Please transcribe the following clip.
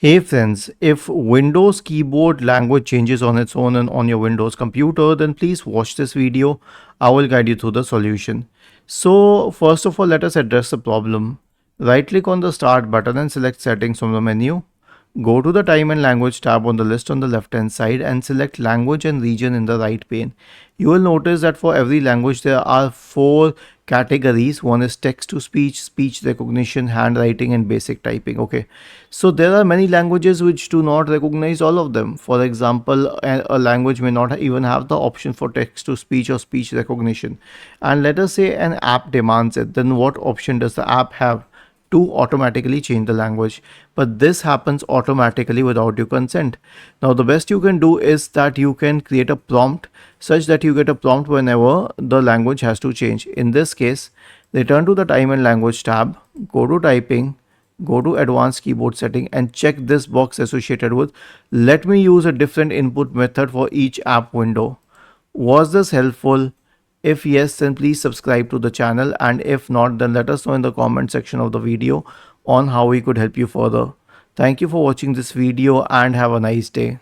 Hey friends, if Windows keyboard language changes on its own and on your Windows computer, then please watch this video. I will guide you through the solution. So first of all, let us address the problem. Right click on the start button and select settings from the menu. Go to the time and language tab on the list on the left hand side and select language and region in the right pane. You will notice that for every language there are four categories. One is text to speech, speech recognition, handwriting and basic typing. Okay, so there are many languages which do not recognize all of them. For example, a language may not even have the option for text to speech or speech recognition, and let us say an app demands it. Then what option does the app have to automatically change the language? But this happens automatically without your consent. Now the best you can do is that you can create a prompt such that you get a prompt whenever the language has to change. In this case, return to the time and language tab, go to typing, go to advanced keyboard setting and check this box associated with let me use a different input method for each app window. Was this helpful? If yes, then please subscribe to the channel, and if not, then let us know in the comment section of the video on how we could help you further. Thank you for watching this video and have a nice day.